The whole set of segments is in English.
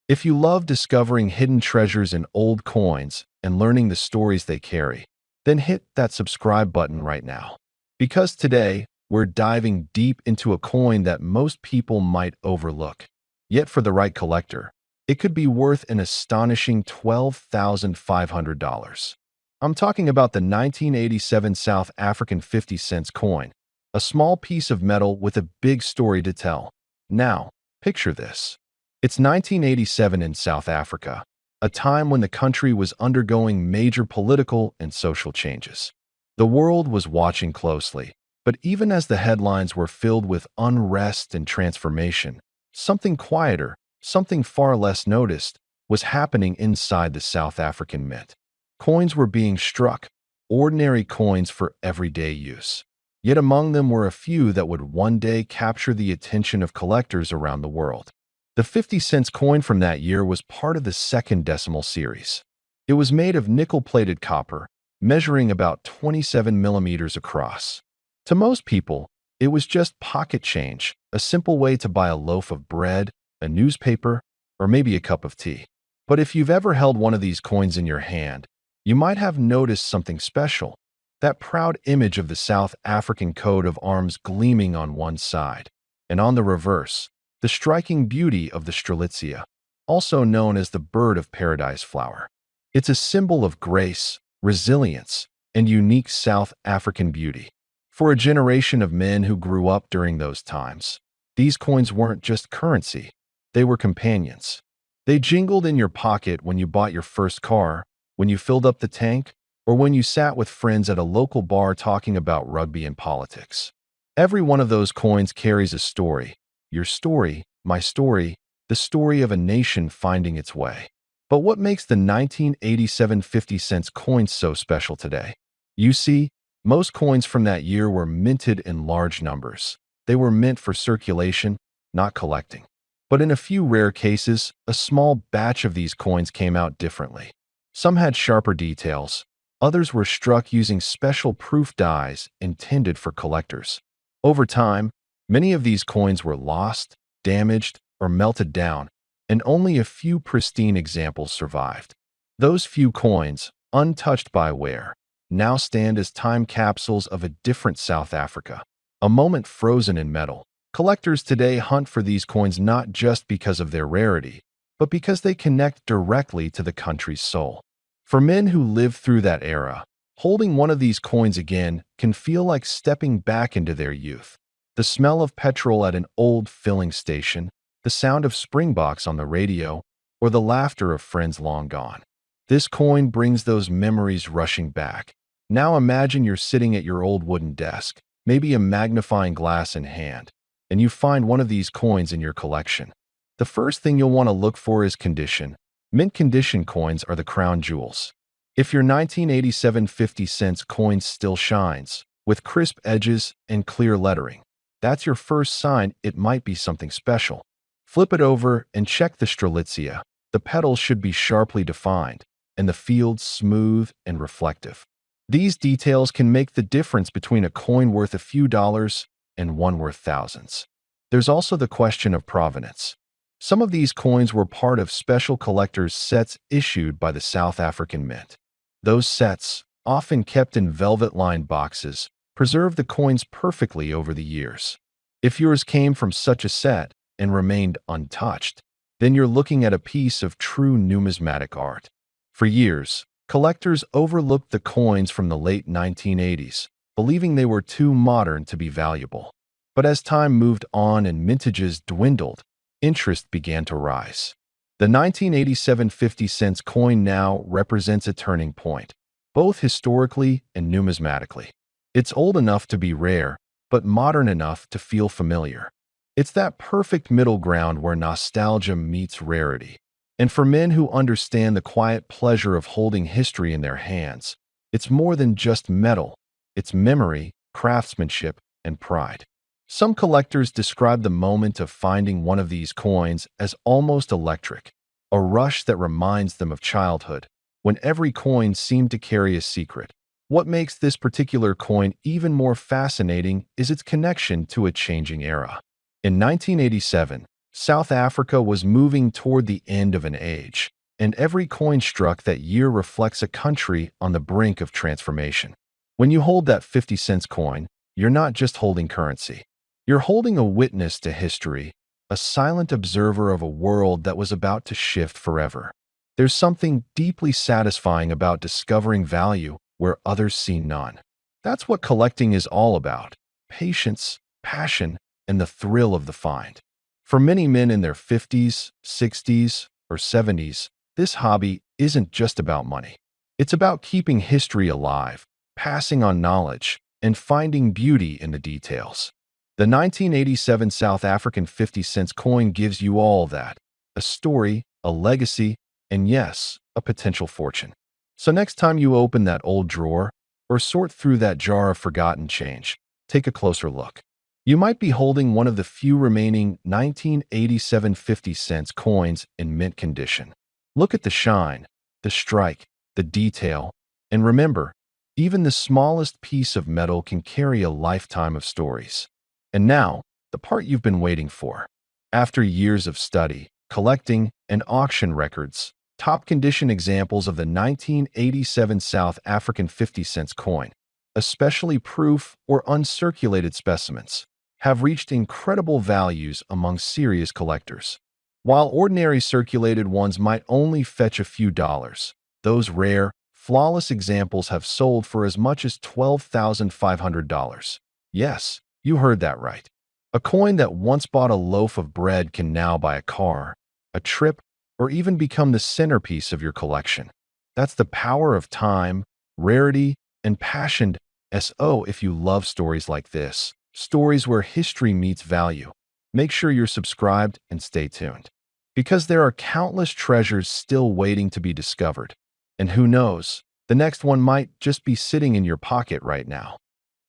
If you love discovering hidden treasures in old coins and learning the stories they carry, then hit that subscribe button right now. Because today, we're diving deep into a coin that most people might overlook. Yet for the right collector, it could be worth an astonishing $12,500. I'm talking about the 1987 South African 50 cents coin, a small piece of metal with a big story to tell. Now, picture this. It's 1987 in South Africa, a time when the country was undergoing major political and social changes. The world was watching closely, but even as the headlines were filled with unrest and transformation, something quieter, something far less noticed, was happening inside the South African Mint. Coins were being struck, ordinary coins for everyday use. Yet among them were a few that would one day capture the attention of collectors around the world. The 50 cents coin from that year was part of the second decimal series. It was made of nickel-plated copper, measuring about 27 millimeters across. To most people, it was just pocket change, a simple way to buy a loaf of bread, a newspaper, or maybe a cup of tea. But if you've ever held one of these coins in your hand, you might have noticed something special. That proud image of the South African coat of arms gleaming on one side, and on the reverse, the striking beauty of the strelitzia, also known as the bird of paradise flower. It's a symbol of grace, resilience, and unique South African beauty. For a generation of men who grew up during those times, these coins weren't just currency, they were companions. They jingled in your pocket when you bought your first car, when you filled up the tank, or when you sat with friends at a local bar talking about rugby and politics. Every one of those coins carries a story. Your story, my story, the story of a nation finding its way. But what makes the 1987 50 cents coin so special today? You see, most coins from that year were minted in large numbers. They were meant for circulation, not collecting. But in a few rare cases, a small batch of these coins came out differently. Some had sharper details. Others were struck using special proof dies intended for collectors. Over time, many of these coins were lost, damaged, or melted down, and only a few pristine examples survived. Those few coins, untouched by wear, now stand as time capsules of a different South Africa, a moment frozen in metal. Collectors today hunt for these coins not just because of their rarity, but because they connect directly to the country's soul. For men who lived through that era, holding one of these coins again can feel like stepping back into their youth. The smell of petrol at an old filling station, the sound of Springboks on the radio, or the laughter of friends long gone. This coin brings those memories rushing back. Now imagine you're sitting at your old wooden desk, maybe a magnifying glass in hand, and you find one of these coins in your collection. The first thing you'll want to look for is condition. Mint condition coins are the crown jewels. If your 1987 50 cents coin still shines, with crisp edges and clear lettering, that's your first sign it might be something special. Flip it over and check the strelitzia. The petals should be sharply defined, and the field smooth and reflective. These details can make the difference between a coin worth a few dollars and one worth thousands. There's also the question of provenance. Some of these coins were part of special collectors' sets issued by the South African Mint. Those sets, often kept in velvet-lined boxes, preserve the coins perfectly over the years. If yours came from such a set and remained untouched, then you're looking at a piece of true numismatic art. For years, collectors overlooked the coins from the late 1980s, believing they were too modern to be valuable. But as time moved on and mintages dwindled, interest began to rise. The 1987 50 cents coin now represents a turning point, both historically and numismatically. It's old enough to be rare, but modern enough to feel familiar. It's that perfect middle ground where nostalgia meets rarity. And for men who understand the quiet pleasure of holding history in their hands, it's more than just metal. It's memory, craftsmanship, and pride. Some collectors describe the moment of finding one of these coins as almost electric, a rush that reminds them of childhood, when every coin seemed to carry a secret. What makes this particular coin even more fascinating is its connection to a changing era. In 1987, South Africa was moving toward the end of an age, and every coin struck that year reflects a country on the brink of transformation. When you hold that 50-cent coin, you're not just holding currency. You're holding a witness to history, a silent observer of a world that was about to shift forever. There's something deeply satisfying about discovering value where others see none. That's what collecting is all about: patience, passion, and the thrill of the find. For many men in their 50s, 60s, or 70s, this hobby isn't just about money. It's about keeping history alive, passing on knowledge, and finding beauty in the details. The 1987 South African 50-cent coin gives you all that: a story, a legacy, and yes, a potential fortune. So next time you open that old drawer or sort through that jar of forgotten change, take a closer look. You might be holding one of the few remaining 1987 50-cent coins in mint condition. Look at the shine, the strike, the detail, and remember, even the smallest piece of metal can carry a lifetime of stories. And now, the part you've been waiting for. After years of study, collecting, and auction records, top condition examples of the 1987 South African 50-cent coin, especially proof or uncirculated specimens, have reached incredible values among serious collectors. While ordinary circulated ones might only fetch a few dollars, those rare, flawless examples have sold for as much as $12,500. Yes, you heard that right. A coin that once bought a loaf of bread can now buy a car, a trip, or even become the centerpiece of your collection. That's the power of time, rarity, and passion. So if you love stories like this, stories where history meets value, make sure you're subscribed and stay tuned. Because there are countless treasures still waiting to be discovered. And who knows, the next one might just be sitting in your pocket right now.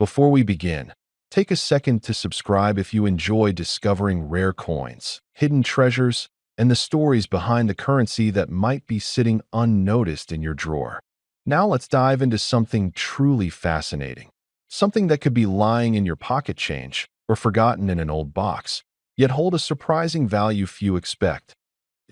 Before we begin, take a second to subscribe if you enjoy discovering rare coins, hidden treasures, and the stories behind the currency that might be sitting unnoticed in your drawer. Now let's dive into something truly fascinating. Something that could be lying in your pocket change or forgotten in an old box, yet hold a surprising value few expect.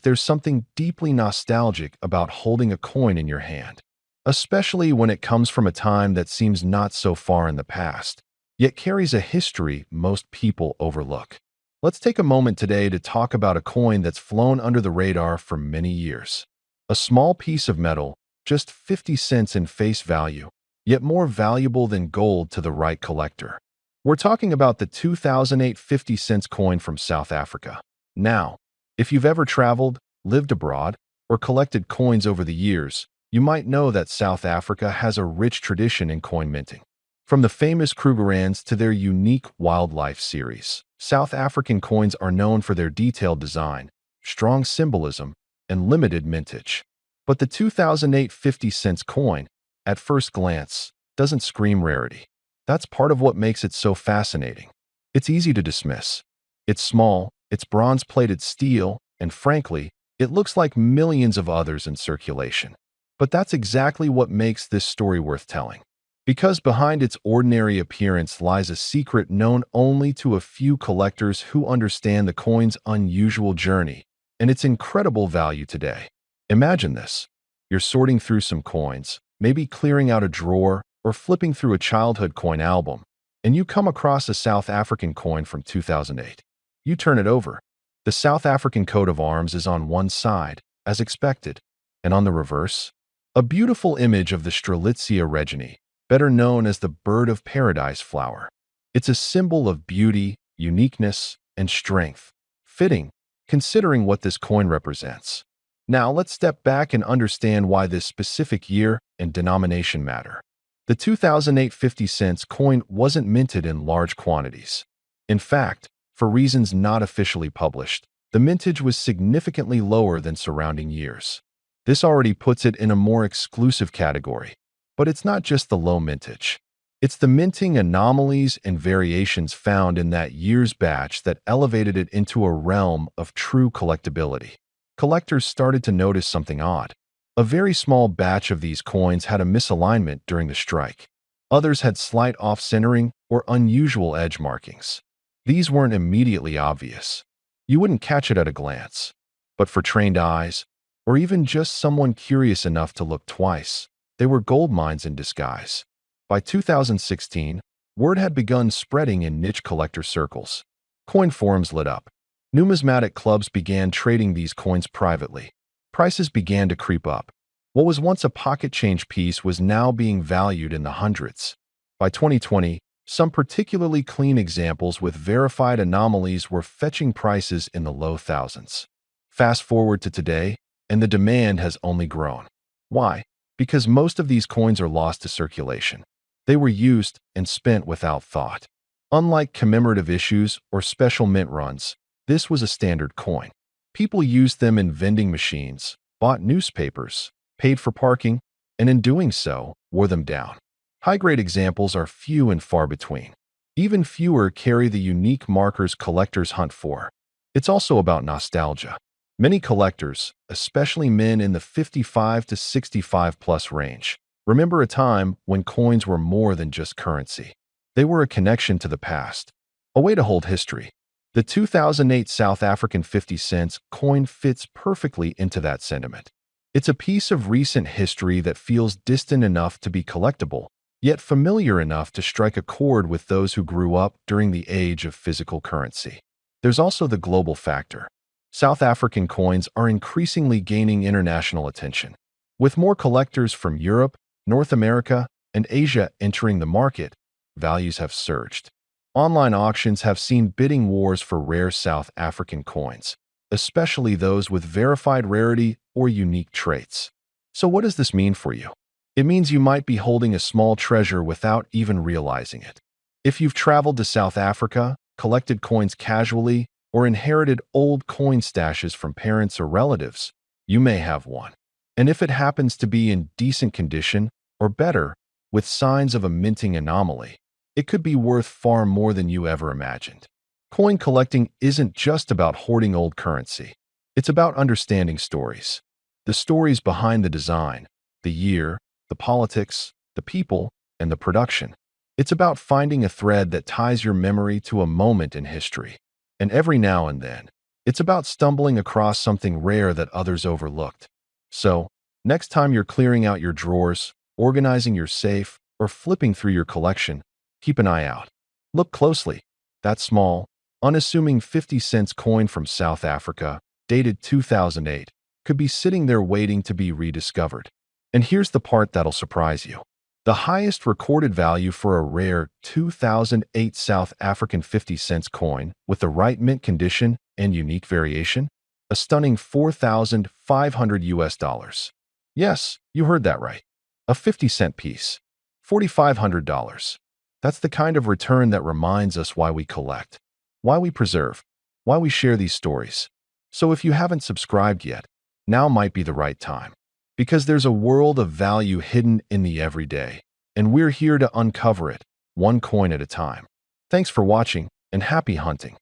There's something deeply nostalgic about holding a coin in your hand, especially when it comes from a time that seems not so far in the past, yet carries a history most people overlook. Let's take a moment today to talk about a coin that's flown under the radar for many years. A small piece of metal, just 50 cents in face value, yet more valuable than gold to the right collector. We're talking about the 2008 50-cent coin from South Africa. Now, if you've ever traveled, lived abroad, or collected coins over the years, you might know that South Africa has a rich tradition in coin minting. From the famous Krugerrands to their unique wildlife series, South African coins are known for their detailed design, strong symbolism, and limited mintage. But the 2008 50-cent coin, at first glance, doesn't scream rarity. That's part of what makes it so fascinating. It's easy to dismiss. It's small, it's bronze-plated steel, and frankly, it looks like millions of others in circulation. But that's exactly what makes this story worth telling. Because behind its ordinary appearance lies a secret known only to a few collectors who understand the coin's unusual journey and its incredible value today. Imagine this. You're sorting through some coins, maybe clearing out a drawer or flipping through a childhood coin album, and you come across a South African coin from 2008. You turn it over. The South African coat of arms is on one side, as expected, and on the reverse, a beautiful image of the Strelitzia reginae, better known as the bird of paradise flower. It's a symbol of beauty, uniqueness, and strength, fitting, considering what this coin represents. Now let's step back and understand why this specific year and denomination matter. The 2008 50-cent coin wasn't minted in large quantities. In fact, for reasons not officially published, the mintage was significantly lower than surrounding years. This already puts it in a more exclusive category. But it's not just the low mintage. It's the minting anomalies and variations found in that year's batch that elevated it into a realm of true collectability. Collectors started to notice something odd. A very small batch of these coins had a misalignment during the strike. Others had slight off-centering or unusual edge markings. These weren't immediately obvious. You wouldn't catch it at a glance. But for trained eyes, or even just someone curious enough to look twice, they were gold mines in disguise. By 2016, word had begun spreading in niche collector circles. Coin forums lit up. Numismatic clubs began trading these coins privately. Prices began to creep up. What was once a pocket change piece was now being valued in the hundreds. By 2020, some particularly clean examples with verified anomalies were fetching prices in the low thousands. Fast forward to today, and the demand has only grown. Why? Because most of these coins are lost to circulation. They were used and spent without thought. Unlike commemorative issues or special mint runs, this was a standard coin. People used them in vending machines, bought newspapers, paid for parking, and in doing so, wore them down. High-grade examples are few and far between. Even fewer carry the unique markers collectors hunt for. It's also about nostalgia. Many collectors, especially men in the 55 to 65 plus range, remember a time when coins were more than just currency. They were a connection to the past, a way to hold history. The 2008 South African 50 cents coin fits perfectly into that sentiment. It's a piece of recent history that feels distant enough to be collectible, yet familiar enough to strike a chord with those who grew up during the age of physical currency. There's also the global factor. South African coins are increasingly gaining international attention. With more collectors from Europe, North America, and Asia entering the market, values have surged. Online auctions have seen bidding wars for rare South African coins, especially those with verified rarity or unique traits. So what does this mean for you? It means you might be holding a small treasure without even realizing it. If you've traveled to South Africa, collected coins casually, or inherited old coin stashes from parents or relatives, you may have one. And if it happens to be in decent condition, or better, with signs of a minting anomaly, it could be worth far more than you ever imagined. Coin collecting isn't just about hoarding old currency. It's about understanding stories. The stories behind the design, the year, the politics, the people, and the production. It's about finding a thread that ties your memory to a moment in history. And every now and then, it's about stumbling across something rare that others overlooked. So, next time you're clearing out your drawers, organizing your safe, or flipping through your collection, keep an eye out. Look closely. That small, unassuming 50 cents coin from South Africa, dated 2008, could be sitting there waiting to be rediscovered. And here's the part that'll surprise you. The highest recorded value for a rare 2008 South African 50 cents coin with the right mint condition and unique variation? A stunning 4,500 US dollars. Yes, you heard that right. A 50-cent piece. $4,500. That's the kind of return that reminds us why we collect, why we preserve, why we share these stories. So if you haven't subscribed yet, now might be the right time. Because there's a world of value hidden in the everyday, and we're here to uncover it, one coin at a time. Thanks for watching, and happy hunting.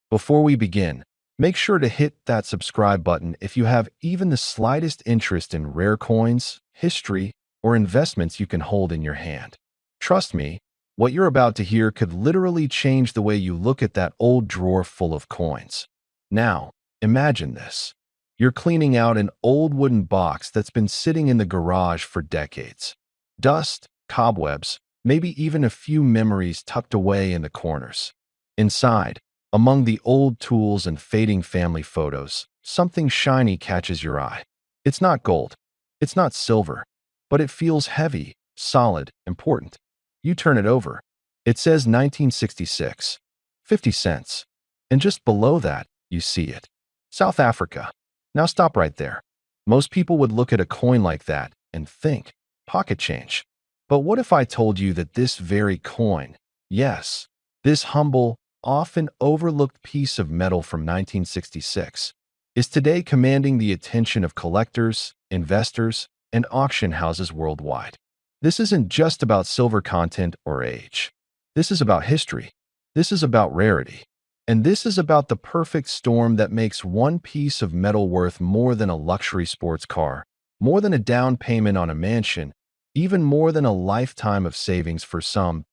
Before we begin, make sure to hit that subscribe button if you have even the slightest interest in rare coins, history, or investments you can hold in your hand. Trust me, what you're about to hear could literally change the way you look at that old drawer full of coins. Now, imagine this. You're cleaning out an old wooden box that's been sitting in the garage for decades. Dust, cobwebs, maybe even a few memories tucked away in the corners. Inside, among the old tools and fading family photos, something shiny catches your eye. It's not gold. It's not silver. But it feels heavy, solid, important. You turn it over. It says 1966. 50 cents. And just below that, you see it. South Africa. Now stop right there. Most people would look at a coin like that and think, pocket change. But what if I told you that this very coin, yes, this humble, often overlooked piece of metal from 1966, is today commanding the attention of collectors, investors, and auction houses worldwide? This isn't just about silver content or age. This is about history. This is about rarity. And this is about the perfect storm that makes one piece of metal worth more than a luxury sports car, more than a down payment on a mansion, even more than a lifetime of savings for some.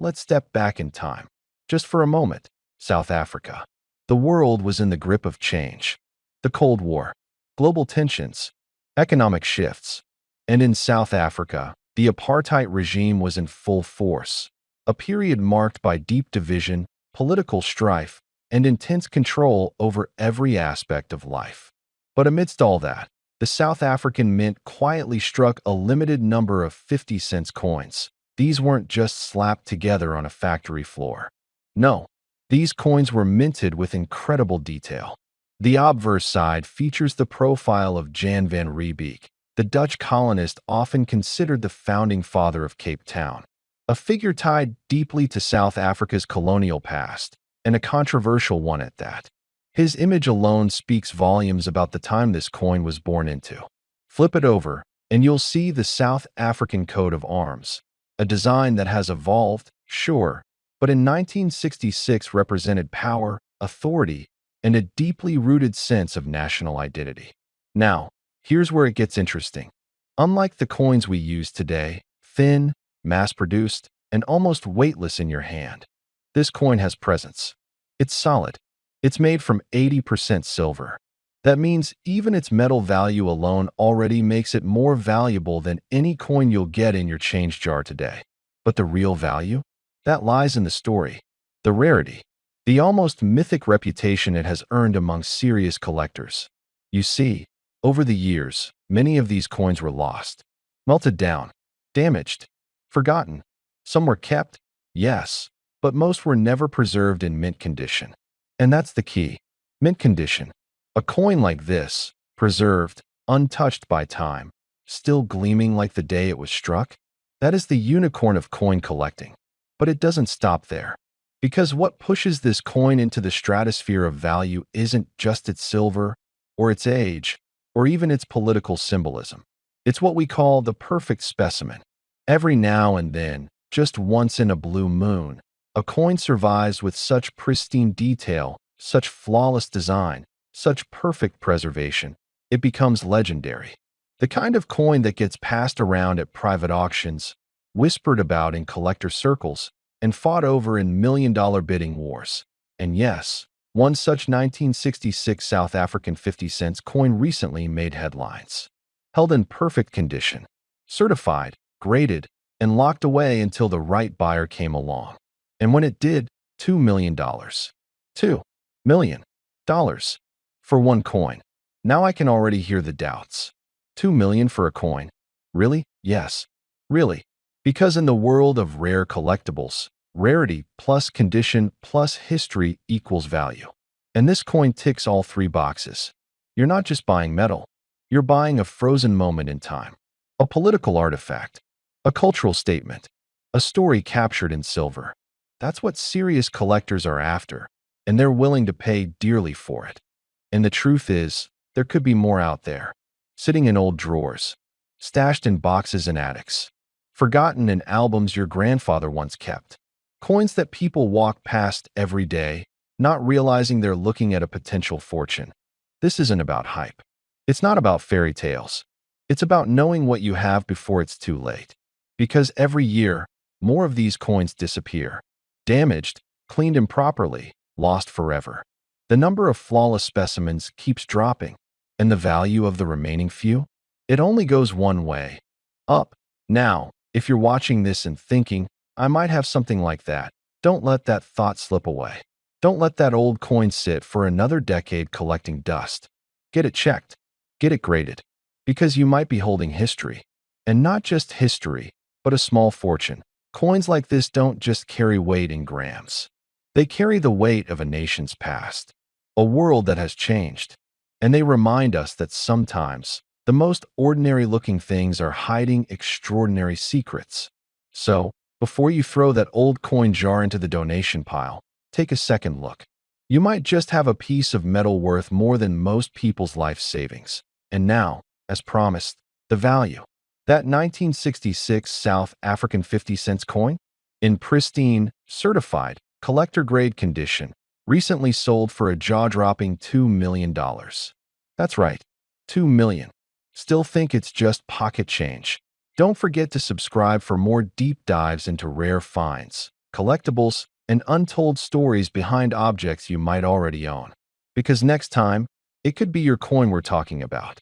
Let's step back in time. Just for a moment. South Africa. The world was in the grip of change. The Cold War, global tensions, economic shifts, and in South Africa, the apartheid regime was in full force, a period marked by deep division, political strife, and intense control over every aspect of life. But amidst all that, the South African Mint quietly struck a limited number of 50-cent coins. These weren't just slapped together on a factory floor. No, these coins were minted with incredible detail. The obverse side features the profile of Jan van Riebeeck, the Dutch colonist often considered the founding father of Cape Town, a figure tied deeply to South Africa's colonial past, and a controversial one at that. His image alone speaks volumes about the time this coin was born into. Flip it over, and you'll see the South African coat of arms, a design that has evolved, sure, but in 1966 represented power, authority, and a deeply rooted sense of national identity. Now, here's where it gets interesting. Unlike the coins we use today, thin, mass-produced, and almost weightless in your hand, this coin has presence. It's solid. It's made from 80% silver. That means even its metal value alone already makes it more valuable than any coin you'll get in your change jar today. But the real value? That lies in the story, the rarity, the almost mythic reputation it has earned among serious collectors. You see, over the years, many of these coins were lost, melted down, damaged, forgotten. Some were kept, yes, but most were never preserved in mint condition. And that's the key. Mint condition. A coin like this, preserved, untouched by time, still gleaming like the day it was struck, that is the unicorn of coin collecting. But it doesn't stop there. Because what pushes this coin into the stratosphere of value isn't just its silver, or its age, or even its political symbolism. It's what we call the perfect specimen. Every now and then, just once in a blue moon, a coin survives with such pristine detail, such flawless design, such perfect preservation, it becomes legendary. The kind of coin that gets passed around at private auctions, whispered about in collector circles, and fought over in million-dollar bidding wars. And yes, one such 1966 South African 50-cent coin recently made headlines. Held in perfect condition, certified, graded, and locked away until the right buyer came along. And when it did, $2 million. $2 million. For one coin. Now I can already hear the doubts. $2 million for a coin? Really? Yes. Really. Because in the world of rare collectibles, rarity plus condition plus history equals value. And this coin ticks all three boxes. You're not just buying metal. You're buying a frozen moment in time. A political artifact. A cultural statement. A story captured in silver. That's what serious collectors are after, and they're willing to pay dearly for it. And the truth is, there could be more out there, sitting in old drawers, stashed in boxes and attics, forgotten in albums your grandfather once kept. Coins that people walk past every day, not realizing they're looking at a potential fortune. This isn't about hype. It's not about fairy tales. It's about knowing what you have before it's too late. Because every year, more of these coins disappear. Damaged, cleaned improperly, lost forever. The number of flawless specimens keeps dropping, and the value of the remaining few? It only goes one way. Up. Now, if you're watching this and thinking, I might have something like that, don't let that thought slip away. Don't let that old coin sit for another decade collecting dust. Get it checked. Get it graded. Because you might be holding history. And not just history, but a small fortune. Coins like this don't just carry weight in grams. They carry the weight of a nation's past, a world that has changed. And they remind us that sometimes the most ordinary-looking things are hiding extraordinary secrets. So, before you throw that old coin jar into the donation pile, take a second look. You might just have a piece of metal worth more than most people's life savings. And now, as promised, the value. That 1966 South African 50-cent coin, in pristine, certified, collector-grade condition, recently sold for a jaw-dropping $2 million. That's right, $2 million. Still think it's just pocket change? Don't forget to subscribe for more deep dives into rare finds, collectibles, and untold stories behind objects you might already own. Because next time, it could be your coin we're talking about.